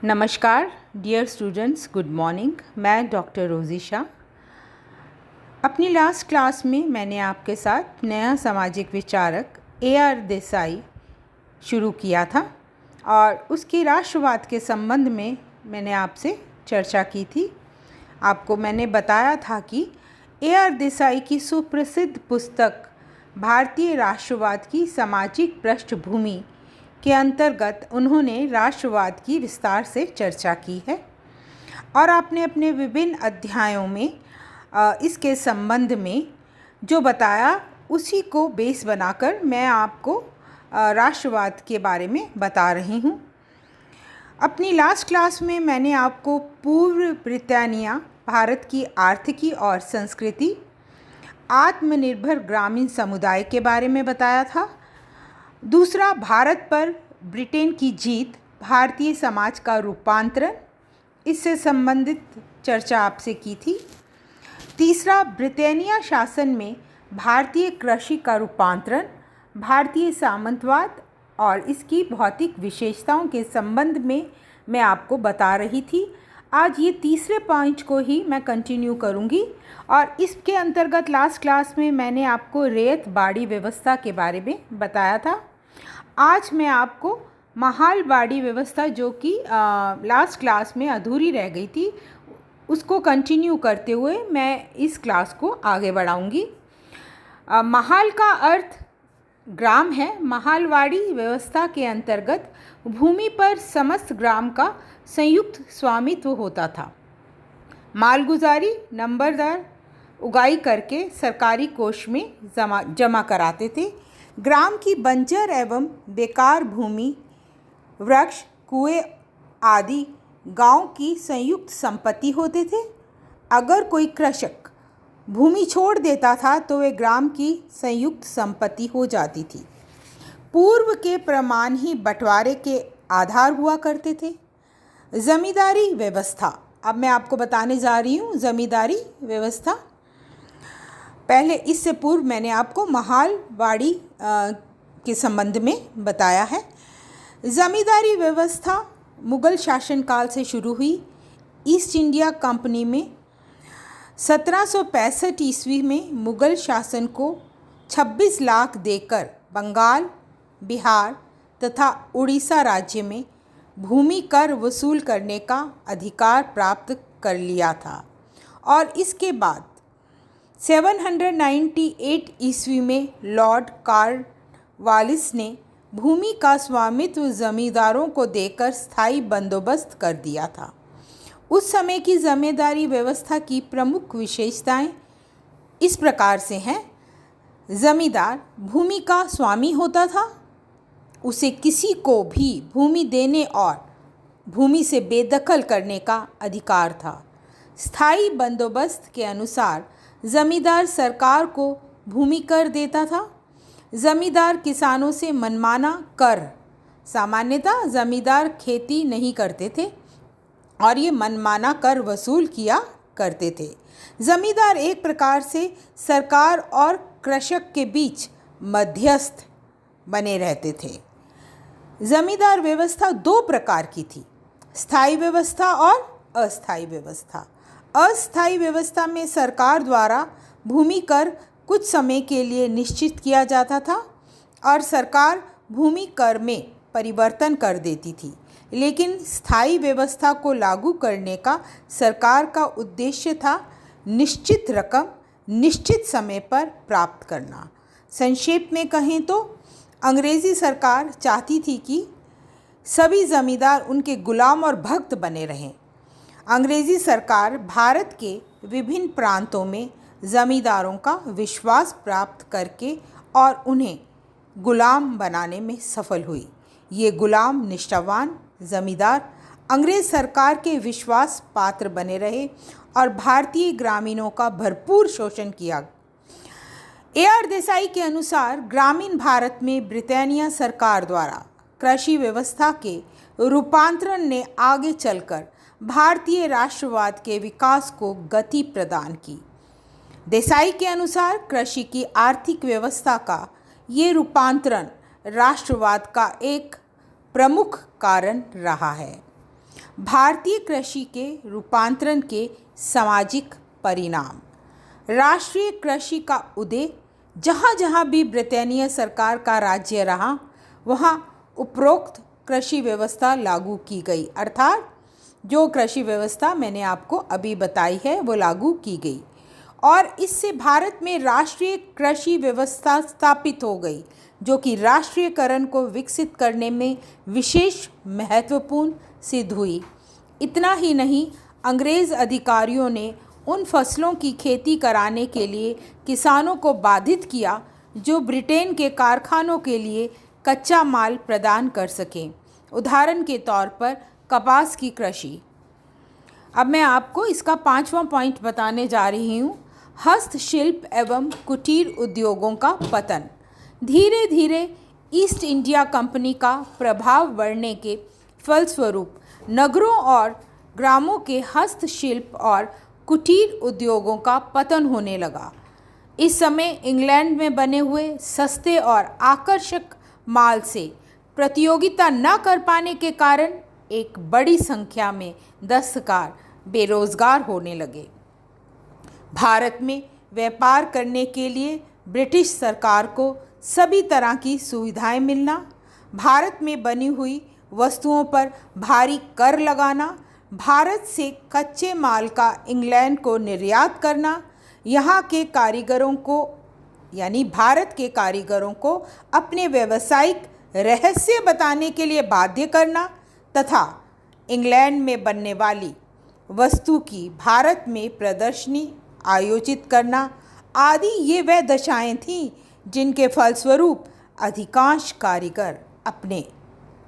नमस्कार dear students, good morning. मैं doctor रोज़िशा। अपनी लास्ट क्लास में मैंने आपके साथ नया सामाजिक विचारक AR देसाई शुरू किया था और उसकी राष्ट्रवाद के संबंध में मैंने आपसे चर्चा की थी। आपको मैंने बताया था कि AR देसाई की सुप्रसिद्ध पुस्तक भारतीय राष्ट्रवाद की सामाजिक पृष्ठभूमि के अंतर्गत उन्होंने राष्ट्रवाद की विस्तार से चर्चा की है और आपने अपने विभिन्न अध्यायों में इसके संबंध में जो बताया उसी को बेस बनाकर मैं आपको राष्ट्रवाद के बारे में बता रही हूँ। अपनी लास्ट क्लास में मैंने आपको पूर्व ब्रिटानिया भारत की आर्थिकी और संस्कृति, आत्मनिर्भर ग्रामीण समुदाय के बारे में बताया था। दूसरा, भारत पर ब्रिटेन की जीत, भारतीय समाज का रूपांतरण, इससे संबंधित चर्चा आपसे की थी। तीसरा, ब्रिटानिया शासन में भारतीय कृषि का रूपांतरण, भारतीय सामंतवाद और इसकी भौतिक विशेषताओं के संबंध में मैं आपको बता रही थी। आज ये तीसरे पॉइंट को ही मैं कंटिन्यू करूँगी और इसके अंतर्गत लास्ट क्लास में मैंने आपको रैयत बाड़ी व्यवस्था के बारे में बताया था। आज मैं आपको महालवाड़ी व्यवस्था, जो कि लास्ट क्लास में अधूरी रह गई थी, उसको कंटिन्यू करते हुए मैं इस क्लास को आगे बढ़ाऊंगी। महाल का अर्थ ग्राम है। महालवाड़ी व्यवस्था के अंतर्गत भूमि पर समस्त ग्राम का संयुक्त स्वामित्व होता था। मालगुजारी नंबरदार उगाई करके सरकारी कोष में जमा कराते थे। ग्राम की बंजर एवं बेकार भूमि, वृक्ष, कुएं आदि गांव की संयुक्त संपत्ति होते थे। अगर कोई कृषक भूमि छोड़ देता था तो वे ग्राम की संयुक्त संपत्ति हो जाती थी। पूर्व के प्रमाण ही बंटवारे के आधार हुआ करते थे। जमींदारी व्यवस्था, अब मैं आपको बताने जा रही हूँ जमींदारी व्यवस्था। पहले इससे पूर्व मैंने आपको महालवाड़ी के संबंध में बताया है। जमींदारी व्यवस्था मुग़ल शासनकाल से शुरू हुई। ईस्ट इंडिया कंपनी में 1765 ईस्वी में मुग़ल शासन को 26 लाख देकर बंगाल, बिहार तथा उड़ीसा राज्य में भूमि कर वसूल करने का अधिकार प्राप्त कर लिया था और इसके बाद 798 ईस्वी में लॉर्ड कॉर्नवालिस ने भूमि का स्वामित्व जमींदारों को देकर स्थायी बंदोबस्त कर दिया था। उस समय की जमींदारी व्यवस्था की प्रमुख विशेषताएं इस प्रकार से हैं। जमींदार भूमि का स्वामी होता था। उसे किसी को भी भूमि देने और भूमि से बेदखल करने का अधिकार था। स्थायी बंदोबस्त के अनुसार जमींदार सरकार को भूमि कर देता था। जमींदार किसानों से मनमाना कर, सामान्यतः जमींदार खेती नहीं करते थे और ये मनमाना कर वसूल किया करते थे। जमींदार एक प्रकार से सरकार और कृषक के बीच मध्यस्थ बने रहते थे। जमींदार व्यवस्था दो प्रकार की थी, स्थायी व्यवस्था और अस्थायी व्यवस्था। अस्थायी व्यवस्था में सरकार द्वारा भूमि कर कुछ समय के लिए निश्चित किया जाता था और सरकार भूमि कर में परिवर्तन कर देती थी। लेकिन स्थायी व्यवस्था को लागू करने का सरकार का उद्देश्य था निश्चित रकम निश्चित समय पर प्राप्त करना। संक्षेप में कहें तो अंग्रेज़ी सरकार चाहती थी कि सभी जमींदार उनके गुलाम और भक्त बने रहें। अंग्रेज़ी सरकार भारत के विभिन्न प्रांतों में जमींदारों का विश्वास प्राप्त करके और उन्हें गुलाम बनाने में सफल हुई। ये गुलाम निष्ठावान जमींदार अंग्रेज़ सरकार के विश्वास पात्र बने रहे और भारतीय ग्रामीणों का भरपूर शोषण किया। AR देसाई के अनुसार ग्रामीण भारत में ब्रिटानिया सरकार द्वारा कृषि व्यवस्था के रूपांतरण ने आगे चलकर भारतीय राष्ट्रवाद के विकास को गति प्रदान की। देसाई के अनुसार कृषि की आर्थिक व्यवस्था का ये रूपांतरण राष्ट्रवाद का एक प्रमुख कारण रहा है। भारतीय कृषि के रूपांतरण के सामाजिक परिणाम। राष्ट्रीय कृषि का उदय। जहाँ जहाँ भी ब्रिटानिया सरकार का राज्य रहा वहाँ उपरोक्त कृषि व्यवस्था लागू की गई, अर्थात जो कृषि व्यवस्था मैंने आपको अभी बताई है वो लागू की गई और इससे भारत में राष्ट्रीय कृषि व्यवस्था स्थापित हो गई, जो कि राष्ट्रीयकरण को विकसित करने में विशेष महत्वपूर्ण सिद्ध हुई। इतना ही नहीं, अंग्रेज़ अधिकारियों ने उन फसलों की खेती कराने के लिए किसानों को बाधित किया जो ब्रिटेन के कारखानों के लिए कच्चा माल प्रदान कर सकें। उदाहरण के तौर पर कपास की कृषि। अब मैं आपको इसका 5वां पॉइंट बताने जा रही हूँ। हस्तशिल्प एवं कुटीर उद्योगों का पतन। धीरे धीरे ईस्ट इंडिया कंपनी का प्रभाव बढ़ने के फलस्वरूप नगरों और ग्रामों के हस्तशिल्प और कुटीर उद्योगों का पतन होने लगा। इस समय इंग्लैंड में बने हुए सस्ते और आकर्षक माल से प्रतियोगिता न कर पाने के कारण एक बड़ी संख्या में दस्तकार बेरोजगार होने लगे। भारत में व्यापार करने के लिए ब्रिटिश सरकार को सभी तरह की सुविधाएं मिलना, भारत में बनी हुई वस्तुओं पर भारी कर लगाना, भारत से कच्चे माल का इंग्लैंड को निर्यात करना, यहाँ के कारीगरों को यानी भारत के कारीगरों को अपने व्यावसायिक रहस्य बताने के लिए बाध्य करना तथा इंग्लैंड में बनने वाली वस्तु की भारत में प्रदर्शनी आयोजित करना आदि ये वह दशाएं थीं जिनके फलस्वरूप अधिकांश कारीगर अपने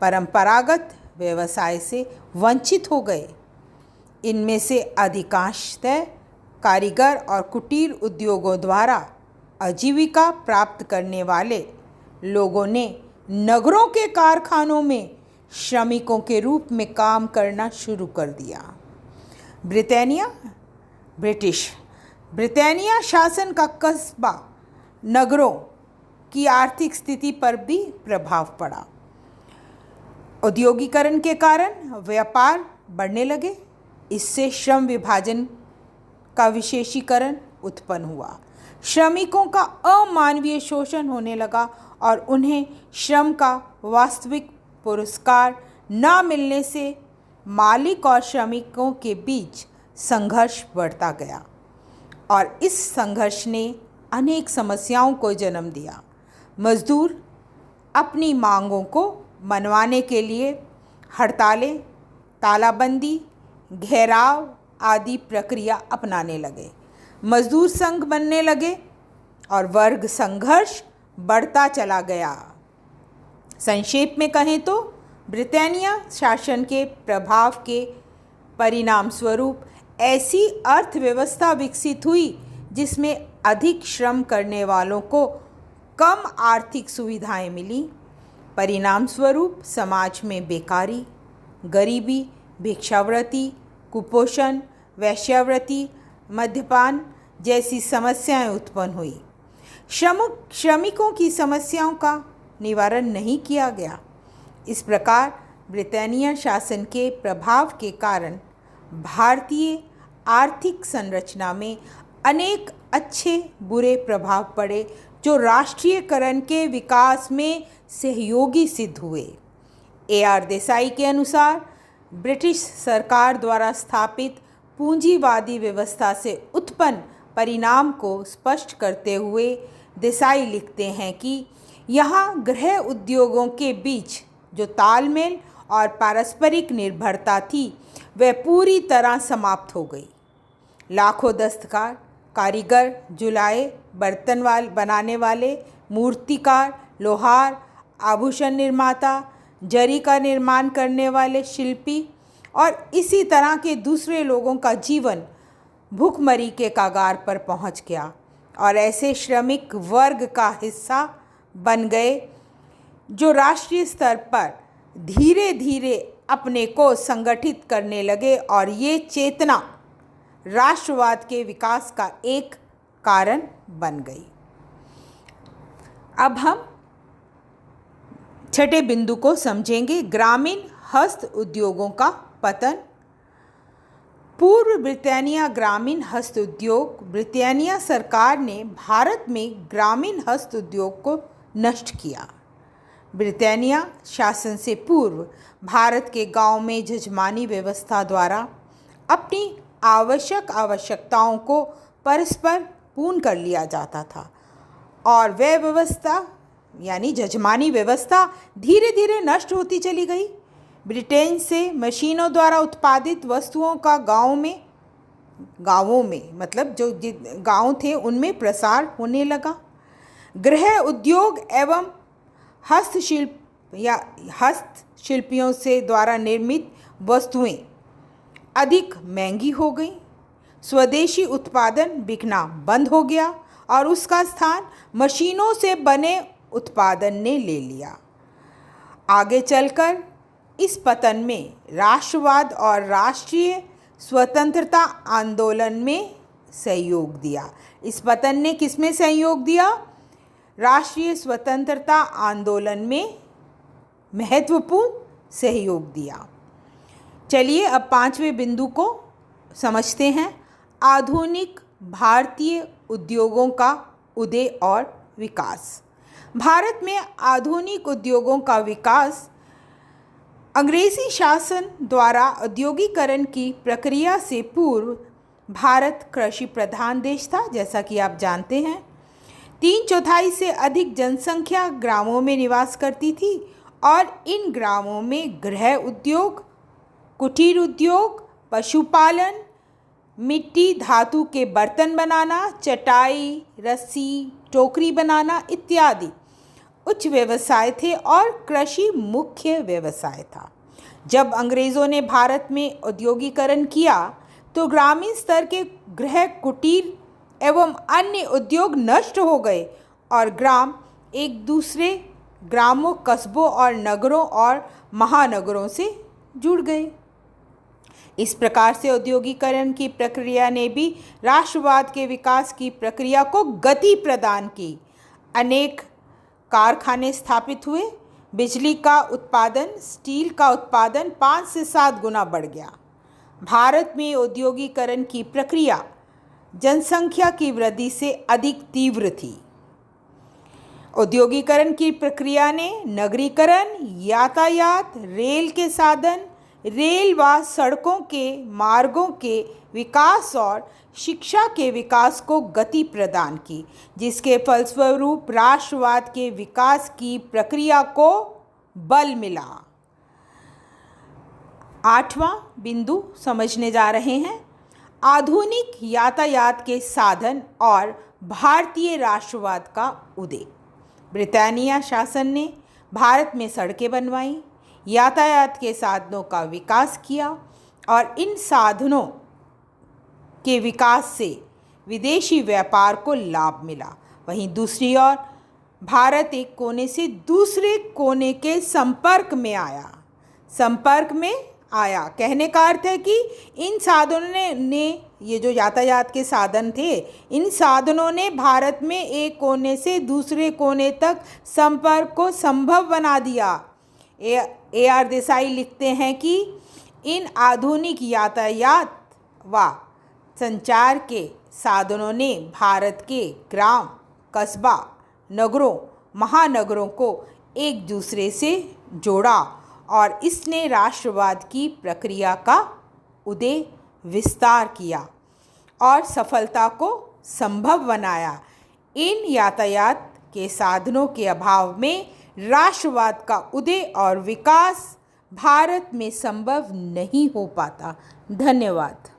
परंपरागत व्यवसाय से वंचित हो गए। इनमें से अधिकांशतः कारीगर और कुटीर उद्योगों द्वारा आजीविका प्राप्त करने वाले लोगों ने नगरों के कारखानों में श्रमिकों के रूप में काम करना शुरू कर दिया। ब्रिटानिया शासन का कस्बा नगरों की आर्थिक स्थिति पर भी प्रभाव पड़ा। औद्योगिकरण के कारण व्यापार बढ़ने लगे। इससे श्रम विभाजन का विशेषीकरण उत्पन्न हुआ। श्रमिकों का अमानवीय शोषण होने लगा और उन्हें श्रम का वास्तविक पुरस्कार न मिलने से मालिक और श्रमिकों के बीच संघर्ष बढ़ता गया और इस संघर्ष ने अनेक समस्याओं को जन्म दिया। मजदूर अपनी मांगों को मनवाने के लिए हड़तालें, तालाबंदी, घेराव आदि प्रक्रिया अपनाने लगे। मजदूर संघ बनने लगे और वर्ग संघर्ष बढ़ता चला गया। संक्षेप में कहें तो ब्रिटानिया शासन के प्रभाव के परिणाम स्वरूप ऐसी अर्थव्यवस्था विकसित हुई जिसमें अधिक श्रम करने वालों को कम आर्थिक सुविधाएं मिली। परिणाम स्वरूप समाज में बेकारी, गरीबी, भिक्षावृत्ति, कुपोषण, वेश्यावृत्ति, मद्यपान जैसी समस्याएं उत्पन्न हुई। श्रमिकों की समस्याओं का निवारण नहीं किया गया। इस प्रकार ब्रिटानिया शासन के प्रभाव के कारण भारतीय आर्थिक संरचना में अनेक अच्छे बुरे प्रभाव पड़े जो राष्ट्रीयकरण के विकास में सहयोगी सिद्ध हुए। A.R. देसाई के अनुसार ब्रिटिश सरकार द्वारा स्थापित पूंजीवादी व्यवस्था से उत्पन्न परिणाम को स्पष्ट करते हुए देसाई लिखते हैं कि यहाँ गृह उद्योगों के बीच जो तालमेल और पारस्परिक निर्भरता थी वह पूरी तरह समाप्त हो गई। लाखों दस्तकार, कारीगर, जुलाए, बर्तन बनाने वाले, मूर्तिकार, लोहार, आभूषण निर्माता, जरी का निर्माण करने वाले शिल्पी और इसी तरह के दूसरे लोगों का जीवन भूखमरी के कगार पर पहुंच गया और ऐसे श्रमिक वर्ग का हिस्सा बन गए जो राष्ट्रीय स्तर पर धीरे धीरे अपने को संगठित करने लगे और ये चेतना राष्ट्रवाद के विकास का एक कारण बन गई। अब हम छठे बिंदु को समझेंगे, ग्रामीण हस्त उद्योगों का पतन। पूर्व ब्रिटानिया ग्रामीण हस्त उद्योग। ब्रिटानिया सरकार ने भारत में ग्रामीण हस्त उद्योग को नष्ट किया। ब्रिटानिया शासन से पूर्व भारत के गांव में जजमानी व्यवस्था द्वारा अपनी आवश्यकताओं को परस्पर पूर्ण कर लिया जाता था और वह व्यवस्था यानी जजमानी व्यवस्था धीरे धीरे नष्ट होती चली गई। ब्रिटेन से मशीनों द्वारा उत्पादित वस्तुओं का गांवों में मतलब जो गांव थे उनमें प्रसार होने लगा। गृह उद्योग एवं हस्तशिल्पियों से द्वारा निर्मित वस्तुएं अधिक महंगी हो गई। स्वदेशी उत्पादन बिकना बंद हो गया और उसका स्थान मशीनों से बने उत्पादन ने ले लिया। आगे चलकर इस पतन में राष्ट्रवाद और राष्ट्रीय स्वतंत्रता आंदोलन में सहयोग दिया। इस पतन ने किसमें सहयोग दिया? राष्ट्रीय स्वतंत्रता आंदोलन में महत्वपूर्ण सहयोग दिया। चलिए अब 5वें बिंदु को समझते हैं। आधुनिक भारतीय उद्योगों का उदय और विकास। भारत में आधुनिक उद्योगों का विकास अंग्रेजी शासन द्वारा औद्योगिकरण की प्रक्रिया से पूर्व भारत कृषि प्रधान देश था, जैसा कि आप जानते हैं। 3/4 से अधिक जनसंख्या ग्रामों में निवास करती थी और इन ग्रामों में गृह उद्योग, कुटीर उद्योग, पशुपालन, मिट्टी धातु के बर्तन बनाना, चटाई, रस्सी, टोकरी बनाना इत्यादि उच्च व्यवसाय थे और कृषि मुख्य व्यवसाय था। जब अंग्रेज़ों ने भारत में औद्योगिकरण किया तो ग्रामीण स्तर के गृह, कुटीर एवं अन्य उद्योग नष्ट हो गए और ग्राम एक दूसरे ग्रामों, कस्बों और नगरों और महानगरों से जुड़ गए। इस प्रकार से औद्योगिकरण की प्रक्रिया ने भी राष्ट्रवाद के विकास की प्रक्रिया को गति प्रदान की। अनेक कारखाने स्थापित हुए। बिजली का उत्पादन, स्टील का उत्पादन 5 से 7 गुना बढ़ गया। भारत में औद्योगिकरण की प्रक्रिया जनसंख्या की वृद्धि से अधिक तीव्र थी। औद्योगिकरण की प्रक्रिया ने नगरीकरण, यातायात, रेल के साधन, रेल व सड़कों के मार्गों के विकास और शिक्षा के विकास को गति प्रदान की, जिसके फलस्वरूप राष्ट्रवाद के विकास की प्रक्रिया को बल मिला। 8वां बिंदु समझने जा रहे हैं। आधुनिक यातायात के साधन और भारतीय राष्ट्रवाद का उदय। ब्रिटानिया शासन ने भारत में सड़कें बनवाई, यातायात के साधनों का विकास किया और इन साधनों के विकास से विदेशी व्यापार को लाभ मिला। वहीं दूसरी ओर भारत एक कोने से दूसरे कोने के संपर्क में आया। कहने का अर्थ है कि इन साधनों ने ये जो यातायात के साधन थे, इन साधनों ने भारत में एक कोने से दूसरे कोने तक संपर्क को संभव बना दिया। AR देसाई लिखते हैं कि इन आधुनिक यातायात व संचार के साधनों ने भारत के ग्राम, कस्बा, नगरों, महानगरों को एक दूसरे से जोड़ा और इसने राष्ट्रवाद की प्रक्रिया का उदय, विस्तार किया और सफलता को संभव बनाया। इन यातायात के साधनों के अभाव में राष्ट्रवाद का उदय और विकास भारत में संभव नहीं हो पाता। धन्यवाद।